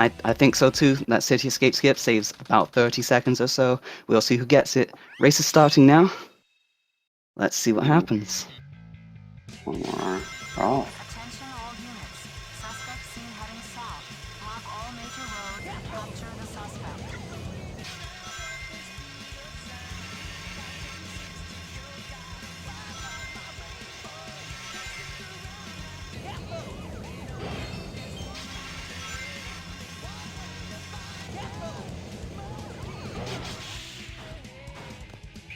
I think so too. That City Escape skip saves about 30 seconds or so. We'll see who gets it. Race is starting now. Let's see what happens. One more. Oh. Attention all units. Suspect seen heading south. Block all major roads and capture the suspect.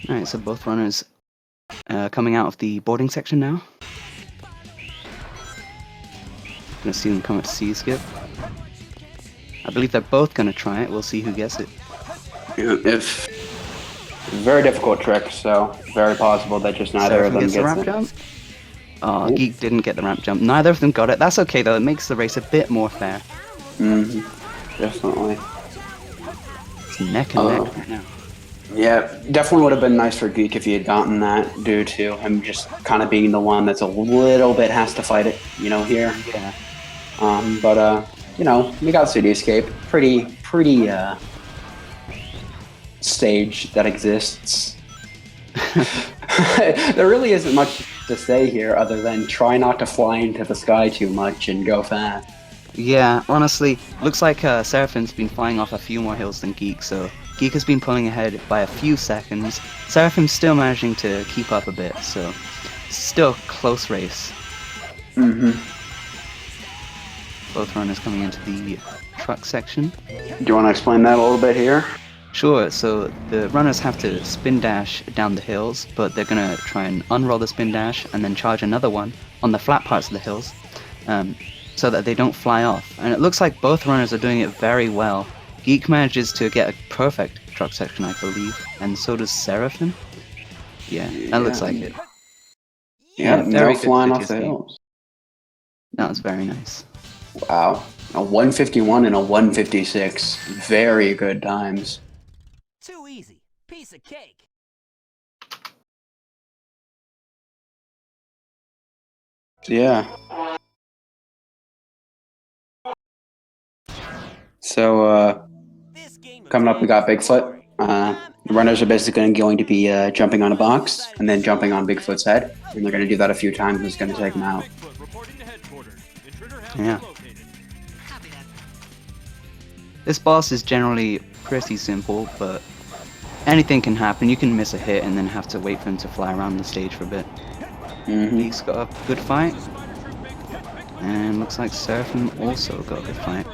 Alright, so both runners coming out of the boarding section now. Gonna see them come at C skip. I believe they're both gonna try it. We'll see who gets it. Yeah, if very difficult trick, so very possible that just neither of them gets the gets ramp it. jump. Oh, Geek didn't get the ramp jump. Neither of them got it. That's okay though. It makes the race a bit more fair. Definitely. It's neck and neck right now. Yeah, definitely would have been nice for Geek if he had gotten that, due to him just kind of being the one that's a little bit has to fight it, you know, here. Yeah. But you know, we got City Escape. Pretty stage that exists. There really isn't much to say here other than try not to fly into the sky too much and go fast. Yeah, honestly, looks like Seraphim's been flying off a few more hills than Geek, so Geek has been pulling ahead by a few seconds. Seraphim's still managing to keep up a bit, so still a close race. Both runners coming into the truck section. Do you want to explain that a little bit here? Sure, so the runners have to spin dash down the hills, but they're gonna try and unroll the spin dash and then charge another one on the flat parts of the hills, so that they don't fly off. And it looks like both runners are doing it very well. Geek manages to get a perfect truck section, I believe, and so does Seraphim. Yeah, that looks like it. Yeah, very no good flying City off the Escape. hills. That was very nice. Wow. A 151 and a 156. Very good times. Too easy. Piece of cake. Yeah. So, coming up, we got Bigfoot. The runners are basically going to be jumping on a box and then jumping on Bigfoot's head. And they're going to do that a few times, and it's going to take them out. Yeah. This boss is generally pretty simple, but anything can happen. You can miss a hit and then have to wait for him to fly around the stage for a bit. Geek's got a good fight. And looks like Seraphim also got a good fight.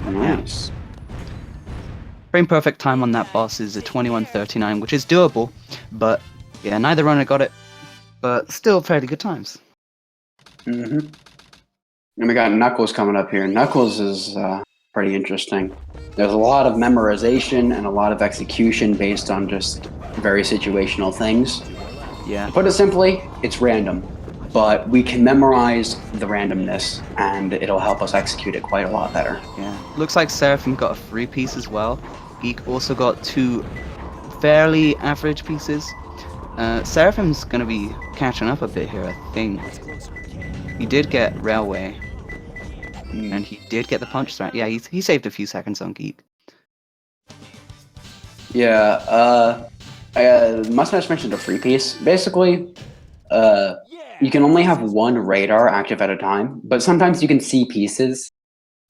Nice. Frame perfect time on that boss is a 21:39, which is doable, but yeah, neither runner got it, but still fairly good times. And we got Knuckles coming up here. Knuckles is pretty interesting. There's a lot of memorization and a lot of execution based on just very situational things. Yeah. To put it simply, it's random, but we can memorize the randomness and it'll help us execute it quite a lot better. Yeah. Looks like Seraphim got a free piece as well. Geek also got two fairly average pieces. Seraphim's gonna be catching up a bit here, I think. He did get Railway. And he did get the punch strat. Yeah, he saved a few seconds on Geek. Yeah, Mustache mentioned a free piece. Basically, you can only have one radar active at a time, but sometimes you can see pieces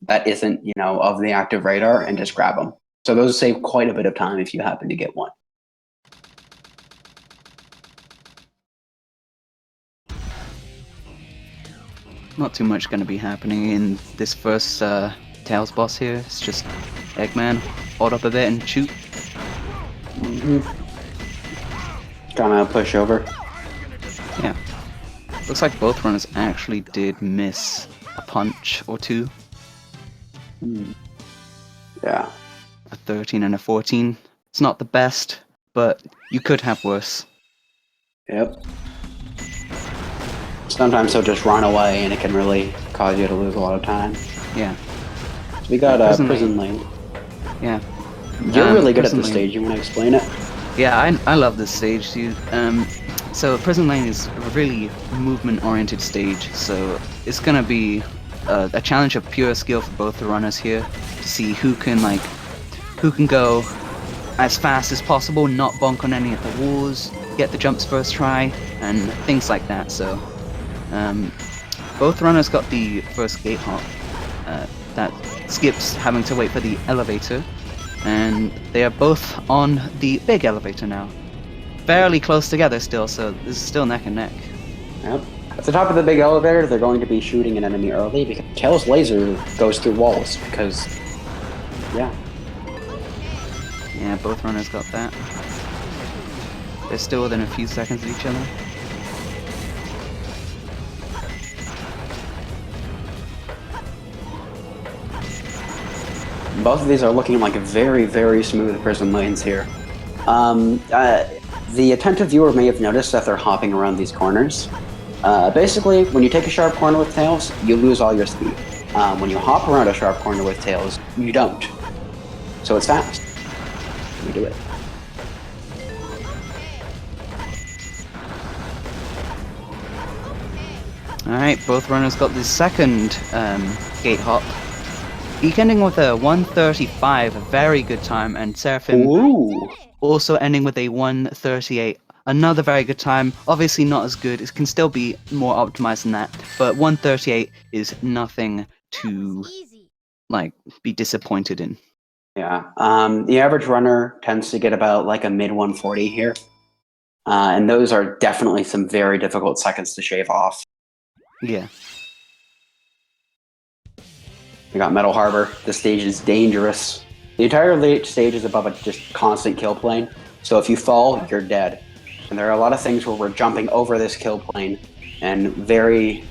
that isn't, you know, of the active radar and just grab them. So those save quite a bit of time if you happen to get one. Not too much going to be happening in this first Tails boss here. It's just Eggman, hold up a bit and shoot. Kind of push over. Yeah. Looks like both runners actually did miss a punch or two. Yeah. A 13 and a 14. It's not the best, but you could have worse. Yep. Sometimes he'll just run away and it can really cause you to lose a lot of time. Yeah. So we got Prison Lane. Yeah. You're really good at Prison this Lane. stage. You want to explain it? Yeah, I love this stage, dude. So Prison Lane is a really movement-oriented stage, so it's gonna be a challenge of pure skill for both the runners here to see who can go as fast as possible, not bonk on any of the walls, get the jumps first try, and things like that. So both runners got the first gate hop. That skips having to wait for the elevator, and they are both on the big elevator now. Fairly close together still, so this is still neck and neck. Yep. At the top of the big elevator, they're going to be shooting an enemy early because Tails' laser goes through walls. Because, yeah. Yeah, both runners got that. They're still within a few seconds of each other. Both of these are looking like very, very smooth prism lanes here. The attentive viewer may have noticed that they're hopping around these corners. Basically, when you take a sharp corner with Tails, you lose all your speed. When you hop around a sharp corner with Tails, you don't. So it's fast. We do it. Alright, both runners got the second gate hop. Geek ending with a 1:35, a very good time, and Seraphim Ooh. also ending with a 1:38, another very good time. Obviously not as good, it can still be more optimized than that, but 1:38 is nothing to be disappointed in. Yeah. The average runner tends to get about like a mid 140 here. And those are definitely some very difficult seconds to shave off. Yeah. We got Metal Harbor. This stage is dangerous. The entire late stage is above a just constant kill plane. So if you fall, you're dead. And there are a lot of things where we're jumping over this kill plane and very,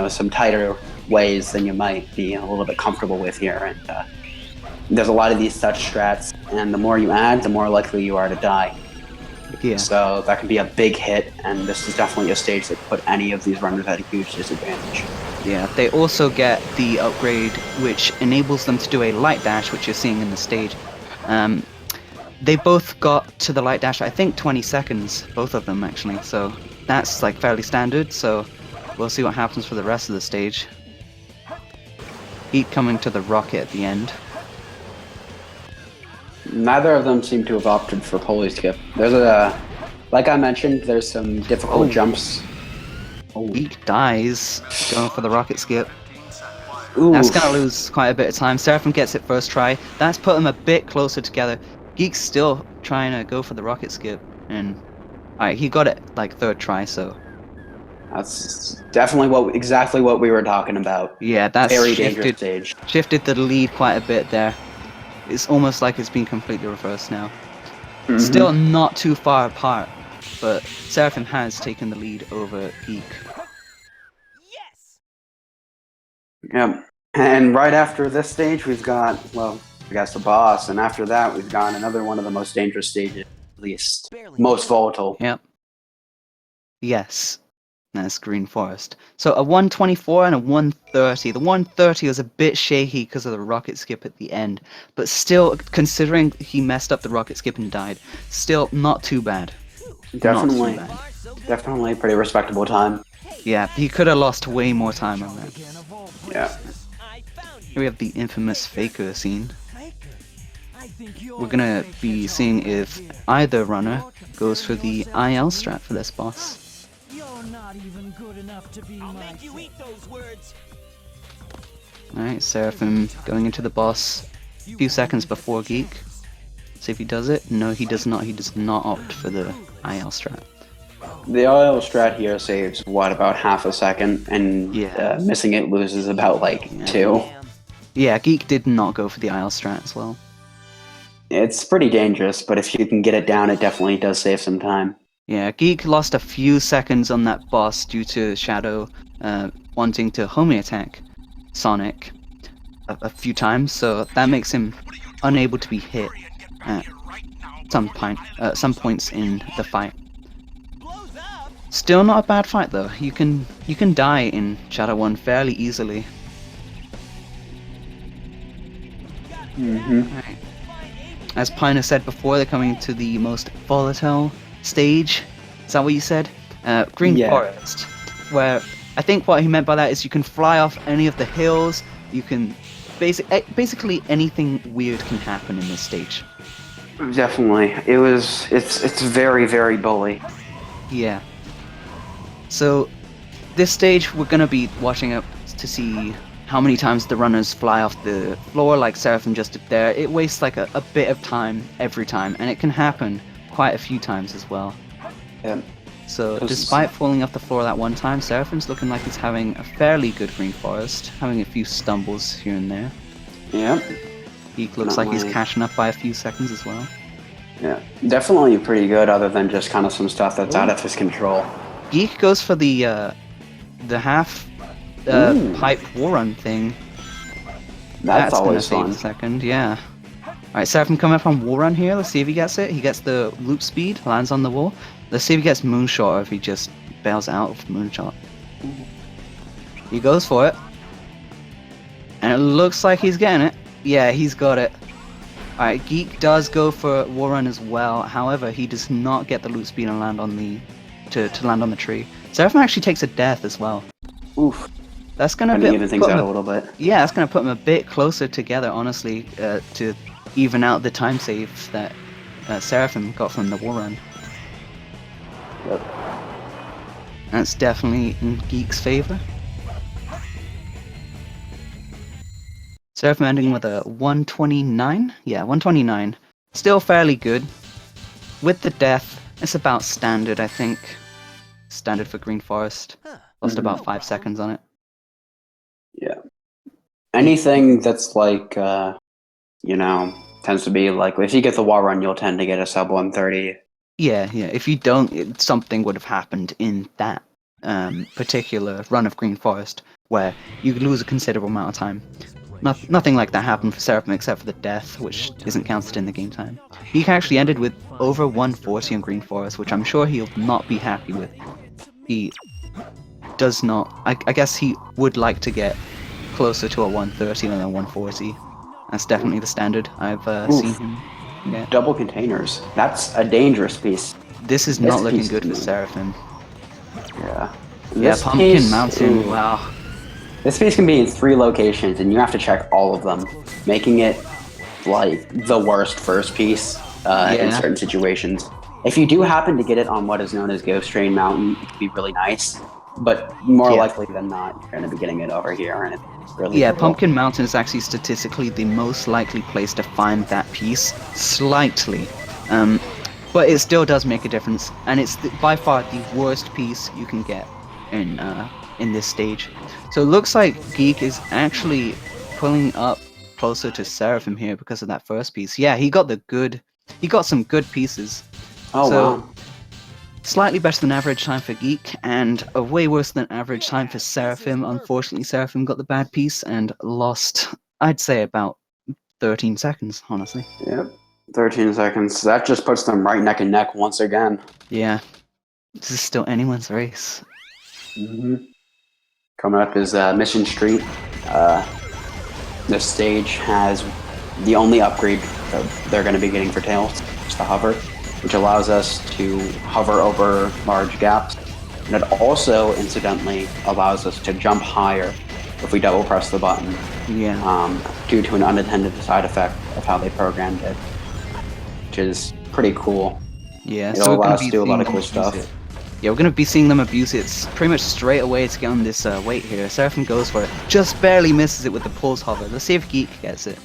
some tighter ways than you might be a little bit comfortable with here. And there's a lot of these such strats, and the more you add, the more likely you are to die. Yeah. So that can be a big hit, and this is definitely a stage that put any of these runners at a huge disadvantage. Yeah, they also get the upgrade which enables them to do a light dash, which you're seeing in the stage. They both got to the light dash, I think 20 seconds, both of them actually, so that's like fairly standard, so we'll see what happens for the rest of the stage. Heat coming to the rocket at the end. Neither of them seem to have opted for pulley skip. There's like I mentioned, there's some difficult jumps. Geek dies, going for the rocket skip. Ooh. That's gonna lose quite a bit of time. Seraphim gets it first try. That's put them a bit closer together. Geek's still trying to go for the rocket skip, and alright, he got it like third try, so That's definitely exactly what we were talking about. yeah, that's Very dangerous stage. shifted the lead quite a bit there. It's almost like it's been completely reversed now. Mm-hmm. Still not too far apart, but Seraphim has taken the lead over Geek. Yes! Yeah. And right after this stage, we've got, well, I guess the boss, and after that, we've got another one of the most dangerous stages, at least most volatile. Yep. Yes. That's Green Forest. So a 124 and a 130. The 130 was a bit shaky because of the rocket skip at the end, but still, considering he messed up the rocket skip and died, still not too bad. Definitely, Not too bad. definitely a pretty respectable time. Yeah, he could have lost way more time on that. Yeah. Here we have the infamous Faker scene. We're gonna be seeing if either runner goes for the IL strat for this boss. You're not even good enough to be I'll make you eat those words. Alright, Seraphim going into the boss a few seconds before Geek. See if he does it. No, he does not. He does not opt for the IL strat. The IL strat here saves, what, about half a second, and missing it loses about, like, 2. Yeah, Geek did not go for the IL strat as well. It's pretty dangerous, but if you can get it down, it definitely does save some time. Yeah, Geek lost a few seconds on that boss due to Shadow wanting to homie attack Sonic a few times, so that makes him unable to be hit at some points in the fight. Still not a bad fight though. You can die in Shadow 1 fairly easily. Right. As Piner said before, they're coming to the most volatile stage. Is that what you said? Green Forest, where I think what he meant by that is you can fly off any of the hills. You can basically anything weird can happen in this stage. Definitely. It's very, very bully. Yeah. So this stage we're gonna be watching up to see how many times the runners fly off the floor like Seraphim just did there. It wastes like a bit of time every time, and it can happen quite a few times as well. Yeah. So despite falling off the floor that one time, Seraphim's looking like he's having a fairly good green forest, having a few stumbles here and there. Yeah. Geek looks like he's catching up by a few seconds as well. Yeah. Definitely pretty good, other than just kind of some stuff that's out of his control. Geek goes for the half pipe war run thing. That's always gonna fun. save a second, yeah. Alright, Seraphim coming up on wall run here. Let's see if he gets it. He gets the loop speed, lands on the wall. Let's see if he gets moonshot or if he just bails out of moonshot. He goes for it. And it looks like he's getting it. Yeah, he's got it. Alright, Geek does go for wall run as well. However, he does not get the loop speed and land on the to land on the tree. Seraphim actually takes a death as well. Oof. That's gonna Even things out a little bit. Yeah, that's gonna put them a bit closer together, honestly, to even out the time save that Seraphim got from the wall run. Yep. That's definitely in Geek's favor. Seraphim ending with a 129? Yeah, 129. Still fairly good. With the death, it's about standard, I think. Standard for Green Forest. Lost about 5 seconds on it. Yeah. Anything that's like, tends to be like, if you get the wall run, you'll tend to get a sub 130. Yeah. If you don't, something would have happened in that particular run of Green Forest where you lose a considerable amount of time. Nothing like that happened for Seraphim except for the death, which isn't counted in the game time. He actually ended with over 140 on Green Forest, which I'm sure he'll not be happy with. He does not. I guess he would like to get closer to a 130 than a 140. That's definitely the standard I've seen him get. Double containers. That's a dangerous piece. This is not looking good for Seraphim. Yeah. Yeah, Pumpkin Mountain. Wow. This piece can be in 3 locations, and you have to check all of them, making it like the worst first piece in certain situations. If you do happen to get it on what is known as Ghost Train Mountain, it could be really nice. But more likely than not, you're going to be getting it over here, and it's really cool. Pumpkin Mountain is actually statistically the most likely place to find that piece, slightly. But it still does make a difference, and it's by far the worst piece you can get in this stage. So it looks like Geek is actually pulling up closer to Seraphim here because of that first piece. Yeah, he got some good pieces. Wow. Slightly better than average time for Geek, and a way worse than average time for Seraphim. Unfortunately, Seraphim got the bad piece and lost, I'd say, about 13 seconds, honestly. Yep, 13 seconds. That just puts them right neck and neck once again. Yeah. This is still anyone's race. Coming up is Mission Street. This stage has the only upgrade that they're going to be getting for Tails. It's the hover, which allows us to hover over large gaps. And it also, incidentally, allows us to jump higher if we double press the button. Yeah. Due to an unintended side effect of how they programmed it, which is pretty cool. Yeah, It'll allow us to do a lot of cool stuff. Yeah, we're going to be seeing them abuse it pretty much straight away to get on this weight here. Seraphim goes for it. Just barely misses it with the pulse hover. Let's see if Geek gets it.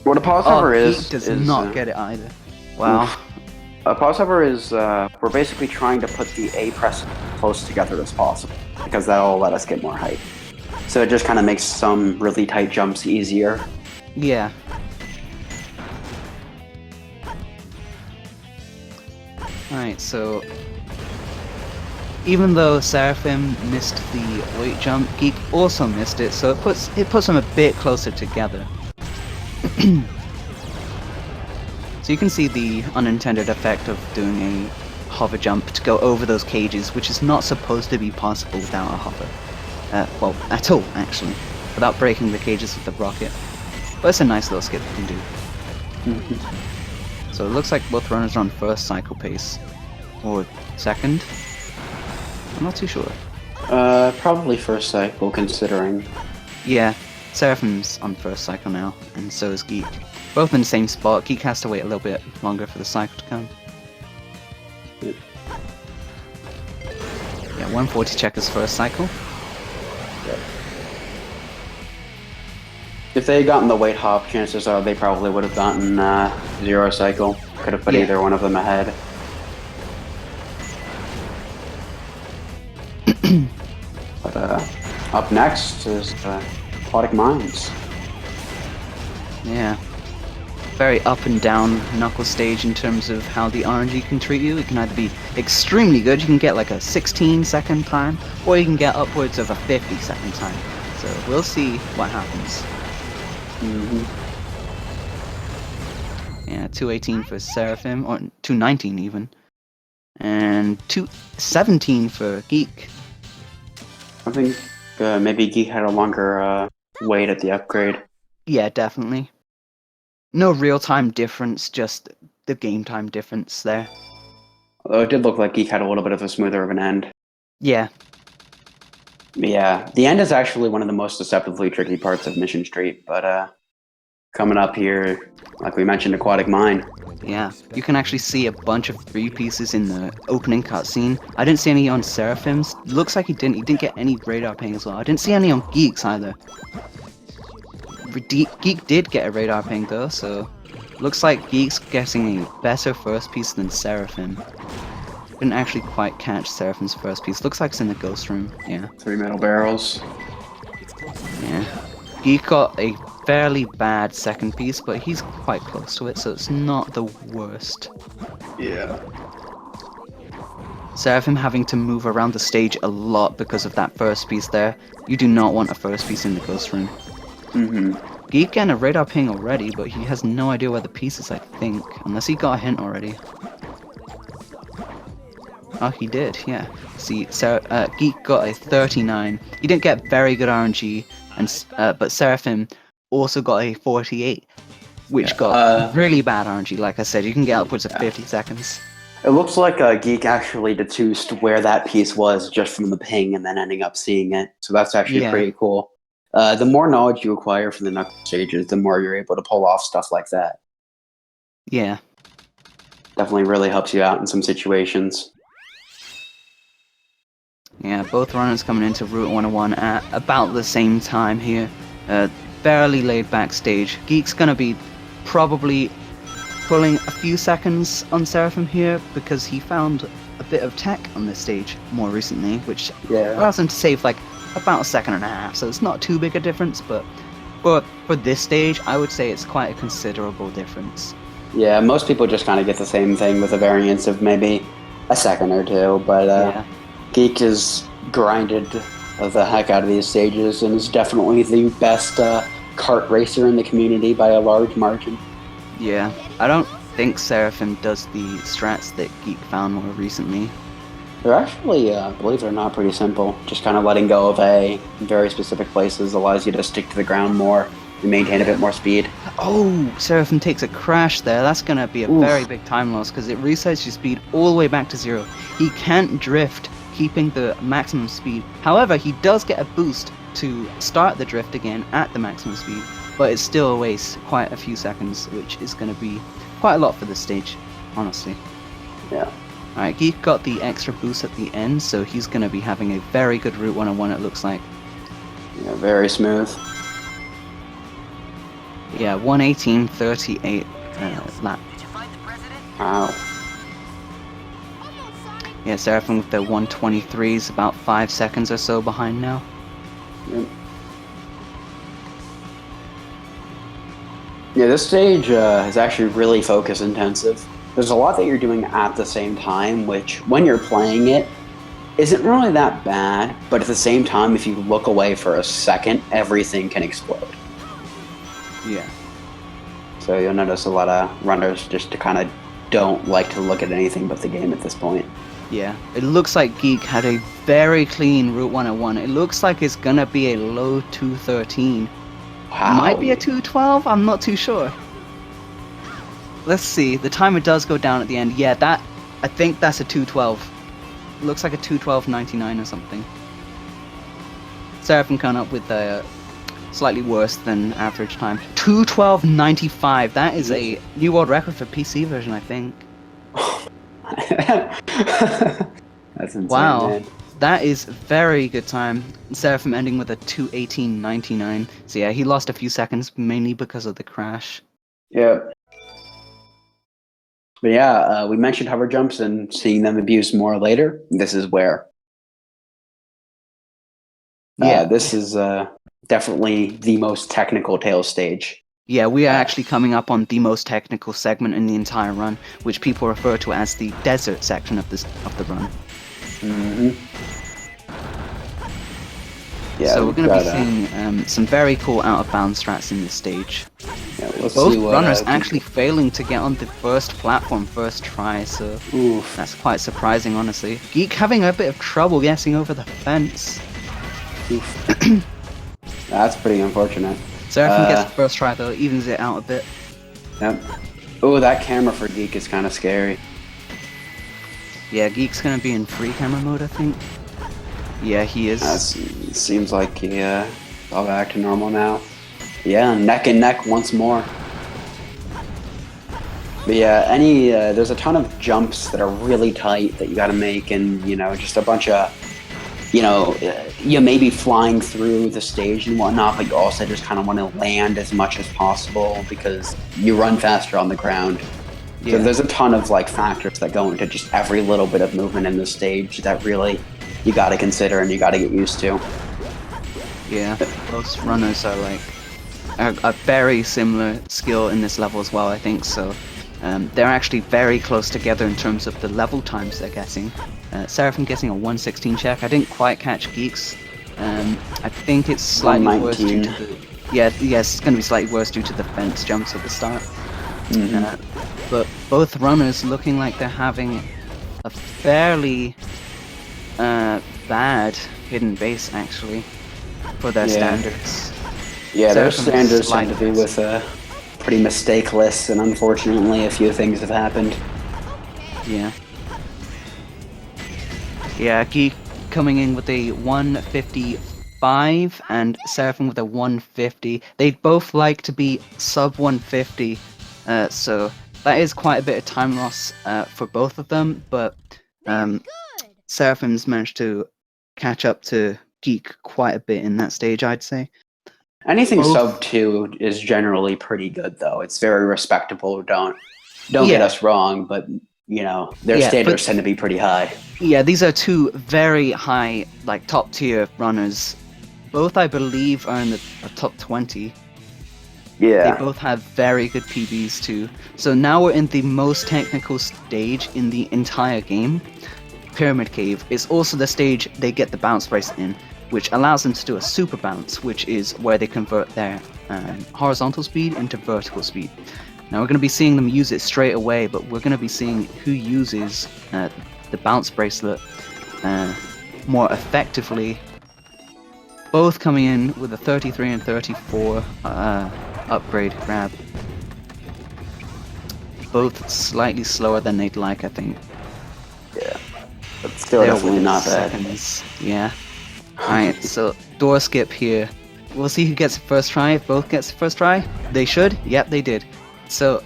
What a pulse hover Geek is does not get it either. Wow. A pulse hover is, we're basically trying to put the A press close together as possible, because that'll let us get more height. So it just kind of makes some really tight jumps easier. Yeah. Alright, so even though Seraphim missed the weight jump, Geek also missed it, so it puts them a bit closer together. So you can see the unintended effect of doing a hover jump to go over those cages, which is not supposed to be possible without a hover. Well, at all, actually. Without breaking the cages with the rocket. But it's a nice little skip you can do. So it looks like both runners are on first cycle pace. Or second? I'm not too sure. Probably first cycle, considering. Yeah, Seraphim's on first cycle now, and so is Geek. Both in the same spot. Geek has to wait a little bit longer for the cycle to come. Yep. Yeah, 140 checkers first cycle. Yep. If they had gotten the weight hop, chances are they probably would have gotten 0 cycle. Could have put Yeah. either one of them ahead. But up next is Aquatic Mines. Yeah. Very up and down knuckle stage in terms of how the RNG can treat you. It can either be extremely good, you can get like a 16-second time, or you can get upwards of a 50-second time. So we'll see what happens. Yeah, 218 for Seraphim, or 219 even. And 217 for Geek. I think maybe Geek had a longer wait at the upgrade. Yeah, definitely. No real-time difference, just the game time difference there. Although it did look like Geek had a little bit of a smoother of an end. Yeah, Yeah, the end is actually one of the most deceptively tricky parts of Mission Street, but coming up here, like we mentioned, Aquatic Mine. yeah. You can actually see a bunch of 3-pieces in the opening cutscene. I didn't see any on Seraphim's. Looks like he didn't get any radar ping as well. I didn't see any on Geek's either. Geek did get a radar ping though, so looks like Geek's getting a better first piece than Seraphim. Didn't actually quite catch Seraphim's first piece. Looks like it's in the ghost room. Yeah. 3 metal barrels. Yeah. Geek got a fairly bad second piece, but he's quite close to it, so it's not the worst. Yeah. Seraphim having to move around the stage a lot because of that first piece there. You do not want a first piece in the ghost room. Geek getting a radar ping already, but he has no idea where the piece is, I think. Unless he got a hint already. Oh, he did, yeah. See, Geek got a 39. He didn't get very good RNG, but Seraphim also got a 48, which got really bad RNG. Like I said, you can get upwards of 50 seconds. It looks like Geek actually deduced where that piece was just from the ping and then ending up seeing it. So that's actually pretty cool. The more knowledge you acquire from the knuckle stages, the more you're able to pull off stuff like that. Yeah. Definitely really helps you out in some situations. Yeah, both runners coming into Route 101 at about the same time here. Fairly laid back stage. Geek's gonna be probably pulling a few seconds on Seraphim here because he found a bit of tech on this stage more recently, which allows him to save like about a second and a half, so it's not too big a difference, but for this stage, I would say it's quite a considerable difference. Yeah, most people just kind of get the same thing with a variance of maybe a second or two, but Geek has grinded the heck out of these stages and is definitely the best kart racer in the community by a large margin. Yeah, I don't think Seraphim does the strats that Geek found more recently. They're actually, believe it or not, pretty simple. Just kind of letting go of A in very specific places allows you to stick to the ground more and maintain a bit more speed. Oh, Seraphim takes a crash there. That's going to be a very big time loss because it resets your speed all the way back to 0. He can't drift, keeping the maximum speed. However, he does get a boost to start the drift again at the maximum speed, but it still wastes quite a few seconds, which is going to be quite a lot for this stage, honestly. Yeah. Alright, Geek got the extra boost at the end, so he's going to be having a very good Route 101, it looks like. Yeah, very smooth. Yeah, 118.38 lap. Wow. Yeah, Seraphim with the 123s, about 5 seconds or so behind now. Yep. Yeah, this stage is actually really focus intensive. There's a lot that you're doing at the same time, which, when you're playing it, isn't really that bad, but at the same time, if you look away for a second, everything can explode. Yeah. So you'll notice a lot of runners just kind of don't like to look at anything but the game at this point. Yeah, it looks like Geek had a very clean Route 101. It looks like it's gonna be a low 213. Wow. Might be a 212, I'm not too sure. Let's see, the timer does go down at the end. Yeah, I think that's a 212. Looks like a 212.99 or something. Seraphim coming up with a slightly worse than average time. 2:12.95. That is a new world record for PC version, I think. That's insane, Wow. man. That is very good time. Seraphim ending with a 2:18.99. So yeah, he lost a few seconds mainly because of the crash. Yeah. But yeah, we mentioned hover jumps and seeing them abused more later. This is where. Yeah. This is definitely the most technical tail stage. Yeah, we are actually coming up on the most technical segment in the entire run, which people refer to as the desert section of the run. Mm-hmm. Yeah, So we're going to be seeing some very cool out-of-bounds strats in this stage. Yeah, let's Both see what, runners actually failing to get on the first platform first try, so Oof. that's quite surprising, honestly. Geek having a bit of trouble getting over the fence. Oof. That's pretty unfortunate. Seraphim gets the first try though, evens it out a bit. Yep. Oh, that camera for Geek is kind of scary. Yeah, Geek's gonna be in free camera mode, I think. Yeah, he is. Seems like he all back to normal now. Yeah, neck and neck once more. But yeah, there's a ton of jumps that are really tight that you got to make, and just a bunch of, you may be flying through the stage and whatnot, but you also just kind of want to land as much as possible because you run faster on the ground. Yeah. So there's a ton of factors that go into just every little bit of movement in the stage that really you got to consider and you got to get used to. Yeah, both runners are a very similar skill in this level as well, I think. So they're actually very close together in terms of the level times they're getting. Seraphim getting a 1:16 check. I didn't quite catch Geeks. I think it's slightly worse due to the... it's going to be slightly worse due to the fence jumps at the start. Mm-hmm. But both runners looking like they're having a fairly bad hidden base, actually, for their standards. Yeah, their Seraphim standards tend to be with pretty mistakeless, and unfortunately a few things have happened. Yeah. Yeah, Geek coming in with a 155 and Seraphim with a 150. They'd both like to be sub 150, so that is quite a bit of time loss for both of them, but Seraphim's managed to catch up to Geek quite a bit in that stage, I'd say. Anything sub 2 is generally pretty good, though. It's very respectable. Don't get us wrong, but their standards tend to be pretty high. Yeah, these are two very high, top tier runners. Both, I believe, are in the top 20. Yeah. They both have very good PBs too. So now we're in the most technical stage in the entire game. Pyramid Cave is also the stage they get the bounce brace in, which allows them to do a super bounce, which is where they convert their horizontal speed into vertical speed. Now we're going to be seeing them use it straight away, but we're going to be seeing who uses the bounce bracelet more effectively. Both coming in with a 33 and 34 upgrade grab. Both slightly slower than they'd like, I think. Yeah, but still definitely not bad. Seconds. Yeah. Alright, so door skip here. We'll see who gets the first try. If both gets the first try, they should. Yep, they did. So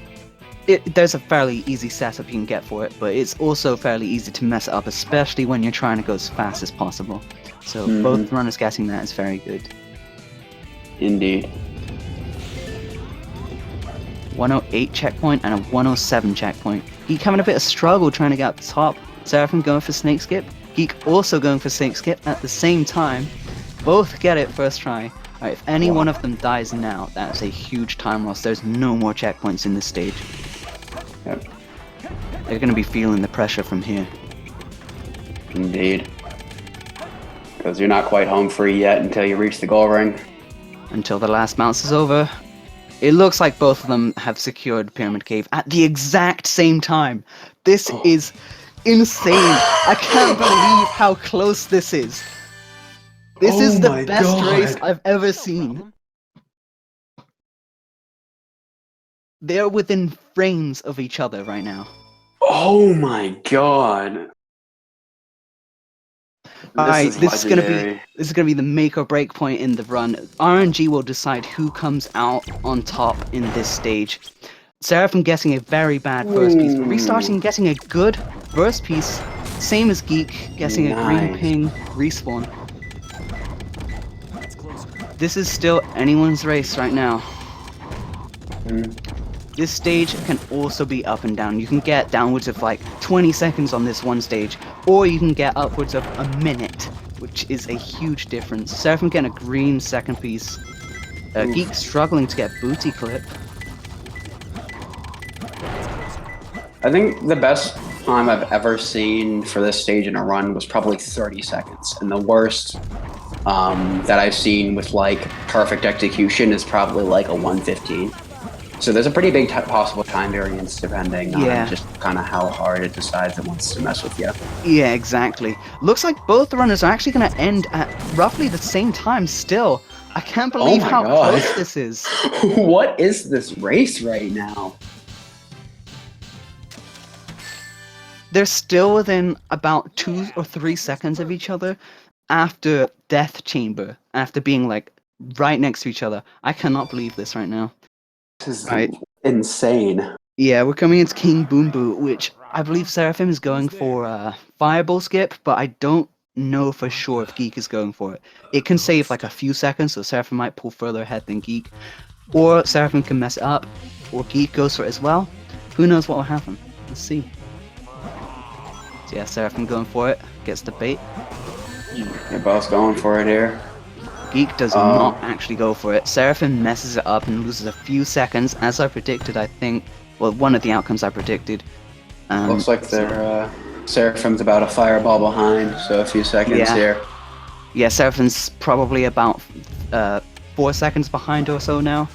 there's a fairly easy setup you can get for it, but it's also fairly easy to mess it up, especially when you're trying to go as fast as possible. So both runners getting that is very good. Indeed. 108 checkpoint and a 107 checkpoint. Geek having a bit of struggle trying to get up the top. Seraphim going for snake skip. Geek also going for snake skip at the same time. Both get it first try. Alright, if any one of them dies now, that's a huge time loss. There's no more checkpoints in this stage. Yep. They're going to be feeling the pressure from here. Indeed. Because you're not quite home free yet until you reach the goal ring. Until the last bounce is over. It looks like both of them have secured Pyramid Cave at the exact same time. This is insane. I can't believe how close this is. This is the best race I've ever seen. They're within frames of each other right now. Oh my god. Alright, This is legendary. this is gonna be the make or break point in the run. RNG will decide who comes out on top in this stage. Seraphim getting a very bad first piece, restarting getting a good first piece, same as Geek getting a green Nice. ping respawn. This is still anyone's race right now. This stage can also be up and down. You can get downwards of like 20 seconds on this one stage, or you can get upwards of a minute, which is a huge difference. Seraphim getting a green second piece. Geek struggling to get booty clip. I think the best time I've ever seen for this stage in a run was probably 30 seconds, and the worst that I've seen with like perfect execution is probably like a 1:15. So there's a pretty big possible time variance depending on just kind of how hard it decides it wants to mess with you. Yeah, exactly. Looks like both runners are actually going to end at roughly the same time still. I can't believe my how God. close this is. What is this race right now? They're still within about 2 or 3 seconds of each other after Death Chamber, after being like right next to each other. I cannot believe this right now. This is Right. insane. Yeah, we're coming into King Boom Boo, which I believe Seraphim is going for Fireball Skip, but I don't know for sure if Geek is going for it. It can save like a few seconds, so Seraphim might pull further ahead than Geek. Or Seraphim can mess it up, or Geek goes for it as well. Who knows what will happen? Let's see. So yeah, Seraphim going for it, gets the bait. They're both going for it here. Geek does not actually go for it. Seraphim messes it up and loses a few seconds, as I predicted, I think. Well, one of the outcomes I predicted. Looks like they're Seraphim's about a fireball behind, so a few seconds here. Yeah, Seraphim's probably about 4 seconds behind or so now.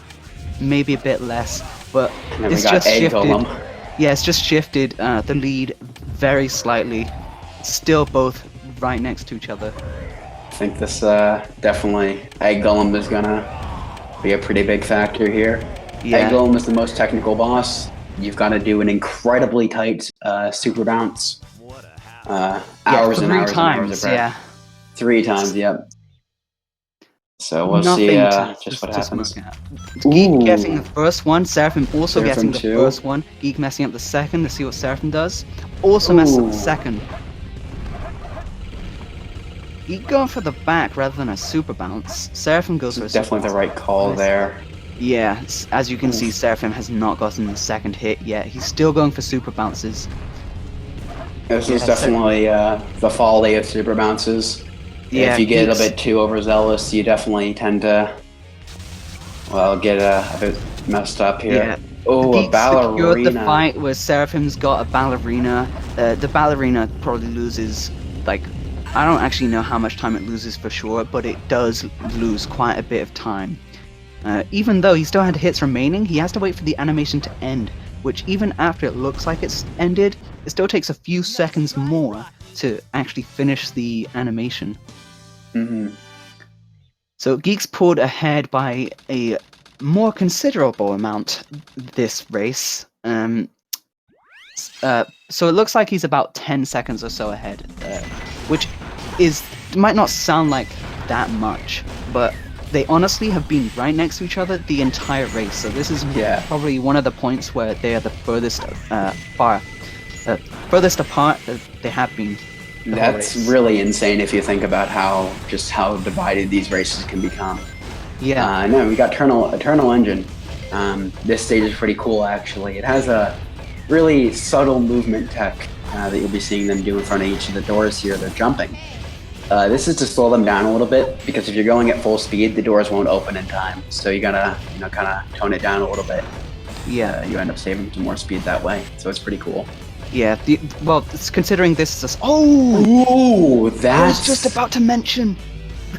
Maybe a bit less, but And then it's we got just Egg shifted. Golem. Yeah, it's just shifted the lead very slightly. Still both right next to each other. I think this definitely Egg Golem is gonna be a pretty big factor here. Yeah. Egg Golem is the most technical boss. You've got to do an incredibly tight super bounce. Hours and hours and hours of prep. Yeah. 3 times, yep. So we'll Nothing see to just what to happens. smoke at. Geek Ooh. getting the first one, Seraphim also Seraphim getting the too. first one. Geek messing up the second. Let's see what Seraphim does. Also messes up the Ooh. second. Geek going for the back rather than a super bounce. Seraphim goes for a super Definitely the bounce. right call there. Yeah, as you can see, Seraphim has not gotten the second hit yet. He's still going for super bounces. This is definitely the folly of super bounces. Yeah, If you get a Geek's- bit too overzealous, you definitely tend to, well, get a bit messed up here. Yeah. Oh, a Geek secured the ballerina. fight where Seraphim's got a ballerina. The ballerina probably loses, like, I don't actually know how much time it loses for sure, but it does lose quite a bit of time. Even though he still had hits remaining, he has to wait for the animation to end, which even after it looks like it's ended, it still takes a few seconds more to actually finish the animation. Mm-hmm. So Geek's pulled ahead by a more considerable amount this race. So it looks like he's about 10 seconds or so ahead, which might not sound like that much, but they honestly have been right next to each other the entire race. So this is probably one of the points where they are the furthest furthest apart that they have been. That's really insane if you think about how divided these races can become. Yeah. No, we got Eternal Engine. This stage is pretty cool, actually. It has a really subtle movement tech that you'll be seeing them do in front of each of the doors here. They're jumping. This is to slow them down a little bit, because if you're going at full speed, the doors won't open in time. So you gotta, kind of tone it down a little bit. Yeah. You end up saving some more speed that way. So it's pretty cool. Yeah. Well, considering this is I was That's just about to mention.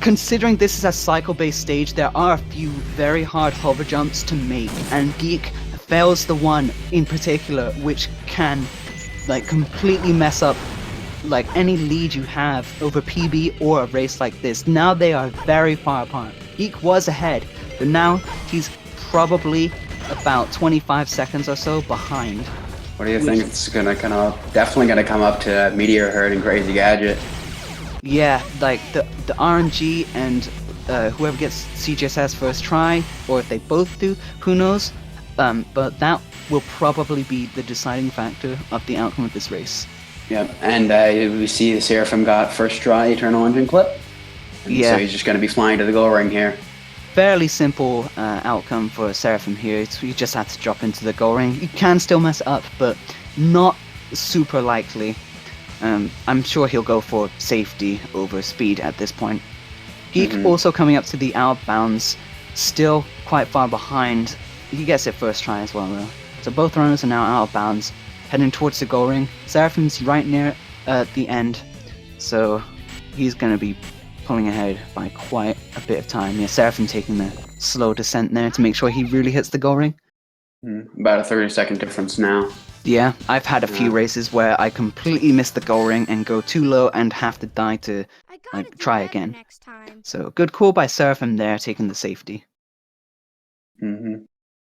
Considering this is a cycle-based stage, there are a few very hard hover jumps to make, and Geek fails the one in particular, which can, like, completely mess up, like, any lead you have over PB or a race like this. Now they are very far apart. Geek was ahead, but now he's probably about 25 seconds or so behind. What do you think? It's definitely gonna come up to Meteor Herd and Crazy Gadget. Yeah, like the RNG and whoever gets CGSS first try, or if they both do, who knows? But that will probably be the deciding factor of the outcome of this race. Yep, and we see the Seraphim got first try Eternal Engine clip. And Yeah. So he's just going to be flying to the goal ring here. Fairly simple outcome for Seraphim here. You just have to drop into the goal ring. You can still mess it up, but not super likely. I'm sure he'll go for safety over speed at this point. Geek also coming up to the out of bounds, still quite far behind. He gets it first try as well though. So both runners are now out of bounds, heading towards the goal ring. Seraphim's right near the end, so he's going to be pulling ahead by quite a bit of time. Yeah, Seraphim taking the slow descent there to make sure he really hits the goal ring. About a 30-second difference now. Yeah, I've had a few races where I completely miss the goal ring and go too low and have to die to like try again. Next time. So good call by Seraphim there, taking the safety.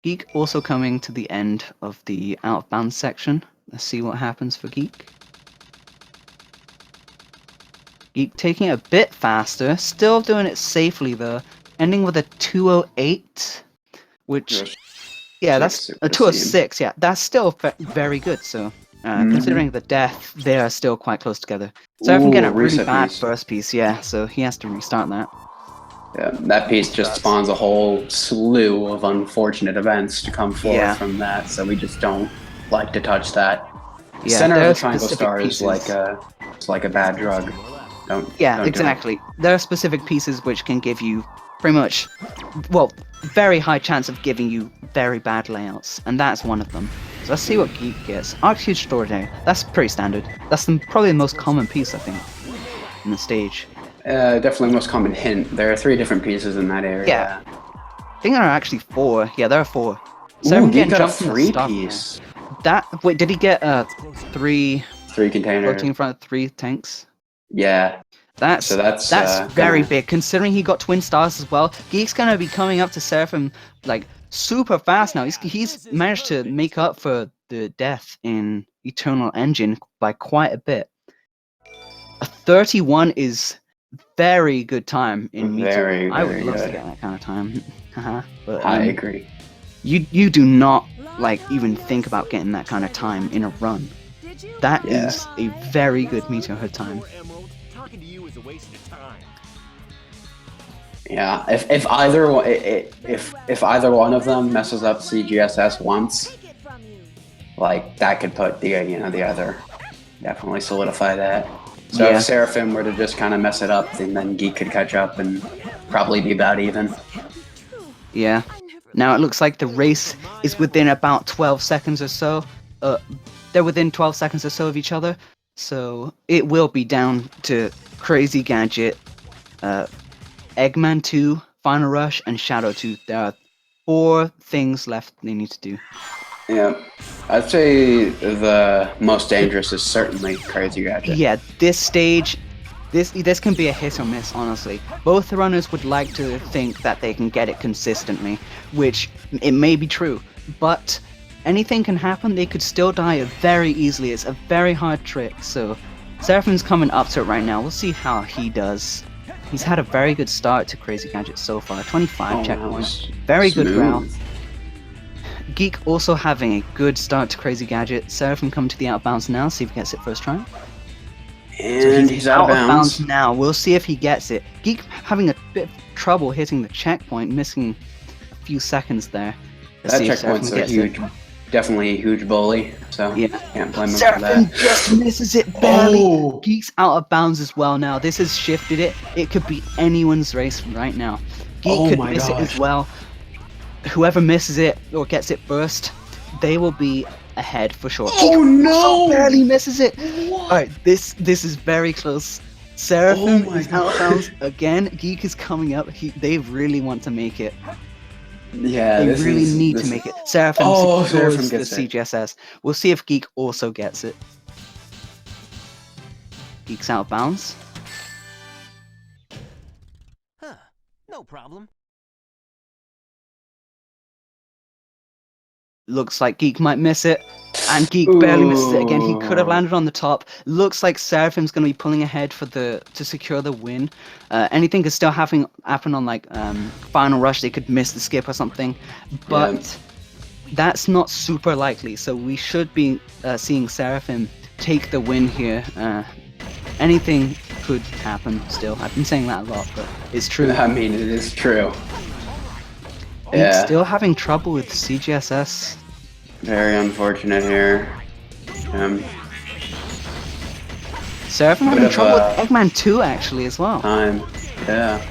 Geek also coming to the end of the out of bounds section. Let's see what happens for Geek. Geek taking it a bit faster, still doing it safely though, ending with a 208, which, yeah, that's a 206, yeah, that's still very good, so considering the death, they are still quite close together. Seraphim getting a really bad first piece, yeah, so he has to restart that. Yeah, that piece just spawns a whole slew of unfortunate events to come forth from that, so we just don't like to touch that. The center of the triangle star is like a bad drug. Don't exactly. There are specific pieces which can give you pretty much, well, very high chance of giving you very bad layouts, and that's one of them. So let's see what Geek gets. Archuge Extraordinary, that's pretty standard. That's probably the most common piece, I think, in the stage. Definitely most common hint. There are 3 different pieces in that area. Yeah. I think there are actually 4. Yeah, there are 4. Ooh, Geek got a 3 piece. Wait, did he get 3 containers? floating in front of 3 tanks? Yeah. That's very big, considering he got twin stars as well. Geek's gonna be coming up to Seraphim like super fast now. He's managed to make up for the death in Eternal Engine by quite a bit. A 31 is very good time in Meteor. I would love to get that kind of time. But I agree. You do not like even think about getting that kind of time in a run. That is a very good Meteorhood time. Yeah, if either one of them messes up CGSS once, like that could put the other, definitely solidify that. So if Seraphim were to just kind of mess it up, then Geek could catch up and probably be about even. Yeah. Now it looks like the race is within about 12 seconds or so. They're within 12 seconds or so of each other, so it will be down to Crazy Gadget, Eggman 2, Final Rush, and Shadow 2. There are 4 things left they need to do. Yeah, I'd say the most dangerous is certainly Crazy Gadget. Yeah, this stage, this can be a hit or miss, honestly. Both runners would like to think that they can get it consistently, which it may be true, but anything can happen. They could still die very easily. It's a very hard trick, so Seraphim's coming up to it right now. We'll see how he does. He's had a very good start to Crazy Gadget so far. 25 checkpoints. Very good round. Geek also having a good start to Crazy Gadget. Seraphim coming to the out of bounds now. See if he gets it first try. And so he's out of bounds now. We'll see if he gets it. Geek having a bit of trouble hitting the checkpoint, missing a few seconds there. That checkpoint's a huge, definitely a huge bully. So can't blame him Seraphim for that. just misses it barely. Geek's out of bounds as well now. This has shifted it. It could be anyone's race right now. Geek could miss it as well. Whoever misses it or gets it first, they will be ahead for sure. Oh no! Barely misses it. All right, this is very close. Seraphim is out of bounds again. Geek is coming up. They really want to make it. Yeah, they really need to make it. Seraphim secures the gets CGSS. We'll see if Geek also gets it. Geek's out of bounds. Huh, no problem. Looks like Geek might miss it. And Geek barely missed it again. He Ooh. could have landed on the top. Looks like Seraphim's going to be pulling ahead to secure the win. Anything could still happen on like final rush. They could miss the skip or something, but that's not super likely. So we should be seeing Seraphim take the win here. Anything could happen still. I've been saying that a lot, but it's true. I mean, it is true. Geek's Yeah. still having trouble with CGSS. Very unfortunate here. Seraphim Bit having of trouble a- with Eggman 2 actually as well. Time. Yeah.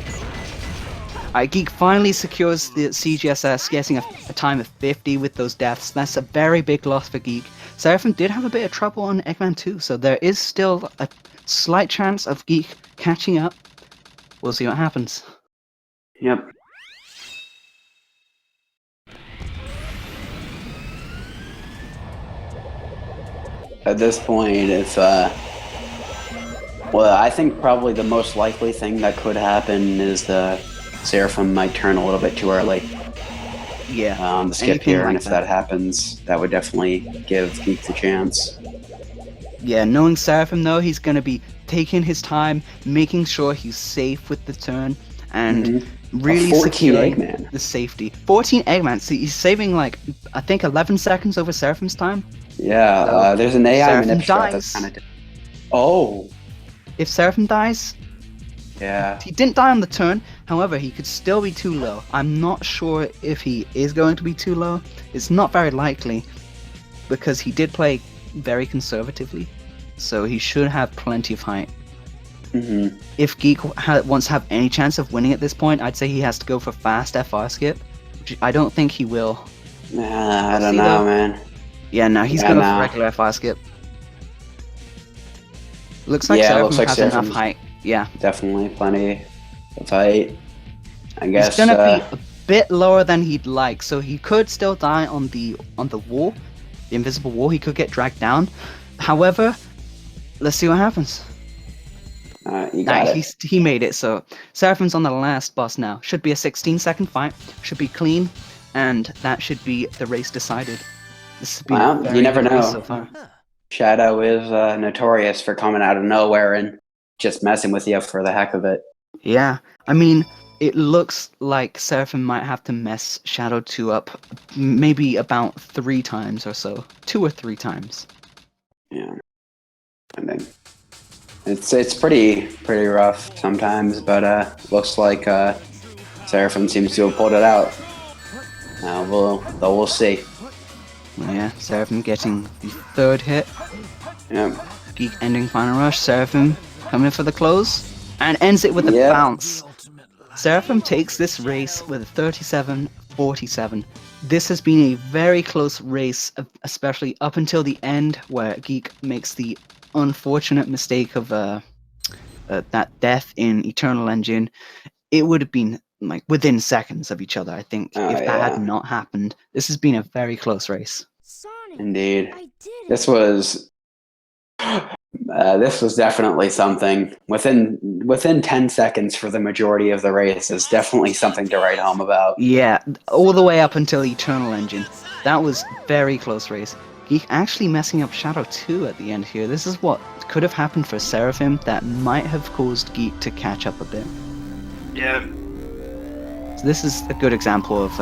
Geek finally secures the CGSS, getting a time of 50 with those deaths. That's a very big loss for Geek. Seraphim did have a bit of trouble on Eggman 2, so there is still a slight chance of Geek catching up. We'll see what happens. Yep. At this point, if well, I think probably the most likely thing that could happen is the Seraphim might turn a little bit too early. Yeah. The skip anything here, like and if that happens, that would definitely give Geek the chance. Yeah, knowing Seraphim though, he's going to be taking his time, making sure he's safe with the turn, and really 14 securing Eggman. the safety. 14 Eggman, so he's saving like, I think 11 seconds over Seraphim's time. Yeah, So, there's an AI Seraphim manip strat that's dies. kind of. Oh, If Seraphim dies, yeah. he didn't die on the turn, however, he could still be too low. I'm not sure if he is going to be too low. It's not very likely, because he did play very conservatively, so he should have plenty of height. If Geek wants to have any chance of winning at this point, I'd say he has to go for fast FR skip, which I don't think he will. I don't See, know, though. man. Yeah, no, he's Yeah, going no. for regular FR skip. Looks like Yeah, Seraphim looks like has enough Seraphim's- height. Yeah. Definitely plenty of height. I guess. He's gonna be a bit lower than he'd like, so he could still die on the wall, the invisible wall. He could get dragged down. However, let's see what happens. You got it. He made it. So Seraphim's on the last boss now. Should be a 16-second fight. Should be clean, and that should be the race decided. This has been Well, a you very never good race know. so far. Shadow is notorious for coming out of nowhere and just messing with you for the heck of it. Yeah, I mean, it looks like Seraphim might have to mess Shadow 2 up maybe about 3 times or so. 2 or 3 times. Yeah. I mean, it's pretty rough sometimes, but looks like Seraphim seems to have pulled it out. We'll see. Yeah, Seraphim getting the 3rd hit. Yeah. Geek ending final rush. Seraphim coming in for the close and ends it with a Yeah. bounce. Seraphim takes this race with a 37-47. This has been a very close race, especially up until the end where Geek makes the unfortunate mistake of that death in Eternal Engine. It would have been like within seconds of each other, I think, Oh, if that yeah. had not happened. This has been a very close race. Sonic, Indeed. I did it. This was definitely something. Within 10 seconds for the majority of the race is definitely something to write home about. Yeah, all the way up until Eternal Engine. That was very close race. Geek actually messing up Shadow 2 at the end here. This is what could have happened for Seraphim that might have caused Geek to catch up a bit. Yeah. So this is a good example of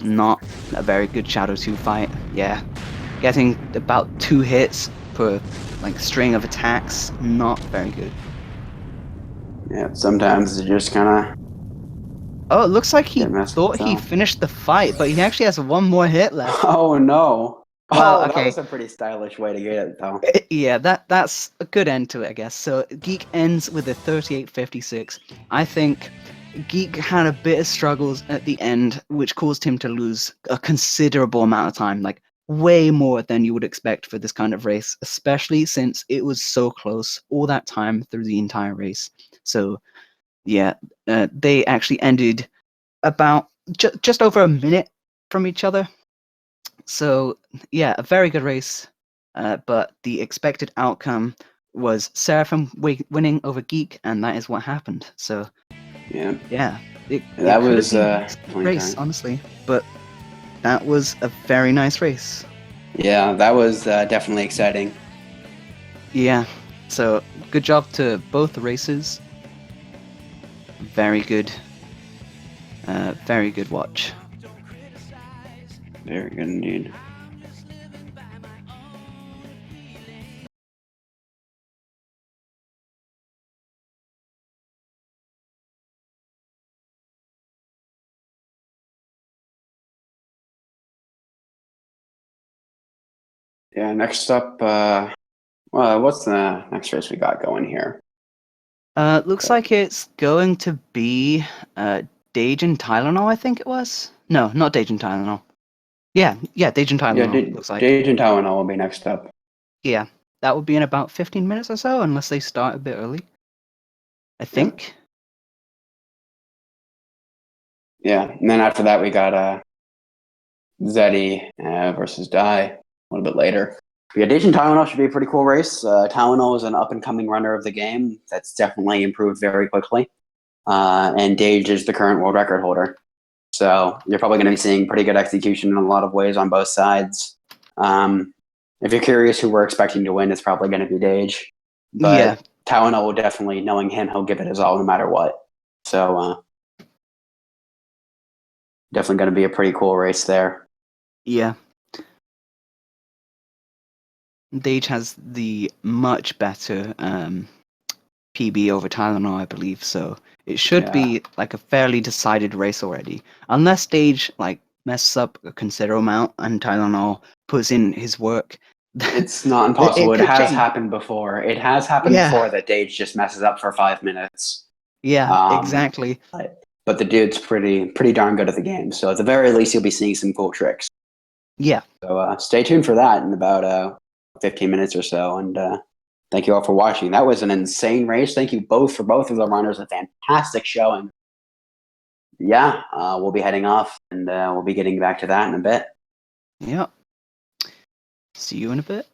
not a very good Shadow 2 fight. Yeah, getting about 2 hits per like string of attacks, not very good. Yeah, sometimes it just kind Oh, it looks like he Get messed thought he up. finished the fight, but he actually has 1 more hit left. of. Oh no. Well, That okay. was a pretty stylish way to get it, though. Yeah, that's a good end to it, I guess. So Geek ends with a 38-56. I think Geek had a bit of struggles at the end, which caused him to lose a considerable amount of time, like way more than you would expect for this kind of race, especially since it was so close all that time through the entire race. So yeah, they actually ended about just over a minute from each other. So yeah, a very good race, but the expected outcome was Seraphim winning over Geek, and that is what happened. So Yeah. yeah, it That could have was been a definitely race, time. honestly. But that was a very nice race. Yeah, that was definitely exciting. Yeah, so good job to both races. Very good. Very good watch. Very good indeed. Yeah, next up, well, what's the next race we got going here? Looks like it's going to be Dage and Tylenol, I think it was. No, not Dage and Tylenol. Yeah, Dage and Yeah, Tylenol, looks like. Dage and Tylenol will be next up. Yeah, that will be in about 15 minutes or so, unless they start a bit early. I think. Yeah, and then after that we got Zeddy versus Dai a little bit later. Yeah, Dage and Tylenol should be a pretty cool race. Tylenol is an up-and-coming runner of the game that's definitely improved very quickly. And Dage is the current world record holder. So you're probably going to be seeing pretty good execution in a lot of ways on both sides. If you're curious who we're expecting to win, it's probably going to be Dage. But Yeah. Tylenol will definitely, knowing him, he'll give it his all no matter what. So definitely going to be a pretty cool race there. Yeah. Dage has the much better PB over Tylenol, I believe, so it should be like a fairly decided race already. Unless Dage like messes up a considerable amount and Tylenol puts in his work. It's not impossible. It could has change. happened before. It has happened before that Dage just messes up for 5 minutes. Yeah, exactly. But the dude's pretty darn good at the game. So at the very least, you'll be seeing some cool tricks. Yeah. So stay tuned for that in about 15 minutes or so. And thank you all for watching. That was an insane race. Thank you both for both of the runners. A fantastic showing. Yeah, we'll be heading off, and we'll be getting back to that in a bit. Yep. See you in a bit.